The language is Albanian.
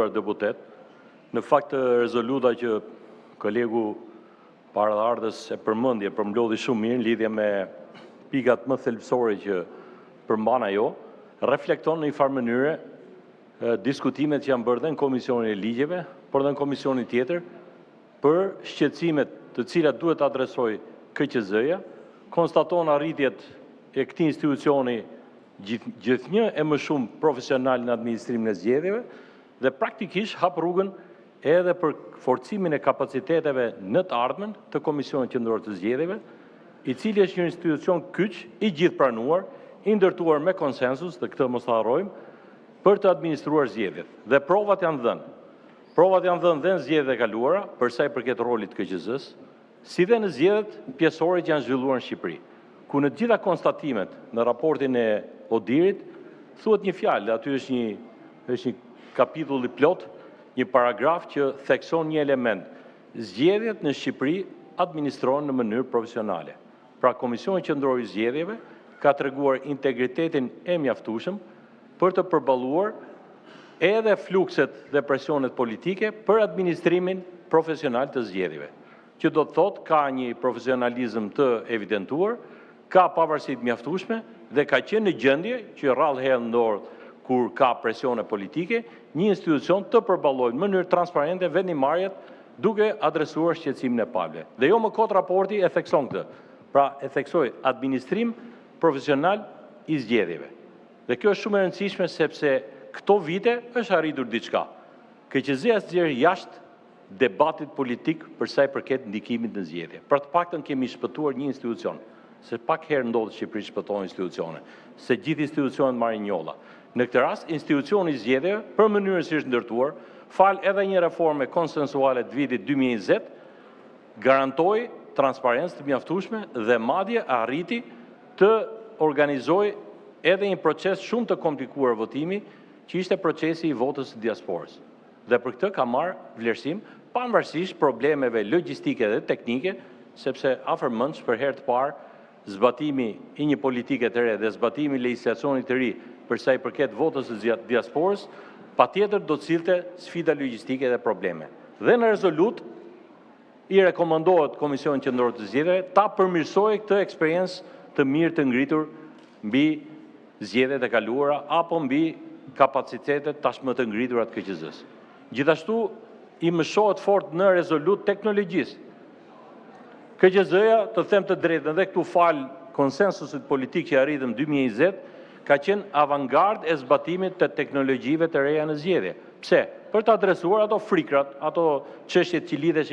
nderuar deputet, në fakt rezoluta që kolegu paraardhës e përmendje përmblodhi shumë mirë në lidhje me pikat më thelbësore që përmban ajo, reflekton në një farë mënyre diskutimet që janë bërë dhe në Komisionin e Ligjeve, por dhe në komisionin tjetër, për shqetësimet të cilat duhet adresoj KQZ-ja, konstaton arritjet e këtij institucioni gjithnjë e më shumë profesional në administrimin e zgjedhjeve dhe praktikisht hap rrugën edhe për forcimin e kapaciteteve në të ardhmen të Komisionit Qendror të Zgjedhjeve, i cili është një institucion kyç i gjithpranuar, i ndërtuar me konsensus, dhe këtë mos ta harrojmë, për të administruar zgjedhjet. Dhe provat janë dhënë. Provat janë dhënë dhe në zgjedhjet e kaluara, për sa i përket rolit të KQZ-s, si dhe në zgjedhjet pjesore që janë zhvilluar në Shqipëri, ku në gjitha konstatimet në raportin e Odirit thuhet një fjalë, aty është një kapitull i plot, një paragraf që thekson një element. Zgjedhjet në Shqipëri administrohen në mënyrë profesionale. Pra Komisioni Qendror i Zgjedhjeve ka treguar integritetin e mjaftueshëm për të përballuar edhe flukset dhe presionet politike për administrimin profesional të zgjedhjeve, që do të thotë ka një profesionalizëm të evidentuar, ka pavarësi të mjaftueshme dhe ka qenë në gjendje që rrallë herë ndodh kur ka presione politike, një institucion të përballojë në mënyrë transparente vendimarrjet duke adresuar shqetësimin e palëve. Dhe jo më kot raporti e thekson këtë. Pra e theksoi administrim profesional i zgjedhjeve. Dhe kjo është shumë e rëndësishme sepse këto vite është arritur diçka. KQZ-ja zgjer jashtë debatit politik për sa i përket ndikimit në zgjedhje. Për të paktën kemi shpëtuar një institucion. Se pak herë ndodh në Shqipëri shpëtojnë institucione, se gjithë institucionet marrin njolla. Në këtë rast, institucioni i zgjedhjeve, për mënyrën si është ndërtuar, fal edhe një reforme konsensuale të vitit 2020, garantoi transparencë të mjaftueshme dhe madje arriti të organizojë edhe një proces shumë të komplikuar votimi, që ishte procesi i votës së diasporës. Dhe për këtë ka marrë vlerësim, pavarësisht problemeve logjistike dhe teknike, sepse afërmendsh për herë të parë zbatimi i një politike të re dhe zbatimi i legjislacionit të ri për sa i përket votës së diasporës, patjetër do të sillte sfida logjistike dhe probleme. Dhe në rezolut i rekomandohet Komisionit Qendror të Zgjedhjeve ta përmirësojë këtë eksperiencë të mirë të ngritur mbi zgjedhjet e kaluara apo mbi kapacitetet tashmë të ngritura të KQZ-s. Gjithashtu i mëshohet fort në rezolut teknologjisë. KQZ-ja, të them të drejtën, dhe këtu fal konsensusit politik që arritëm 2020, ka qenë avangard e zbatimit të teknologjive të reja në zgjedhje. Pse? Për të adresuar ato frikrat, ato çështjet që lidheshin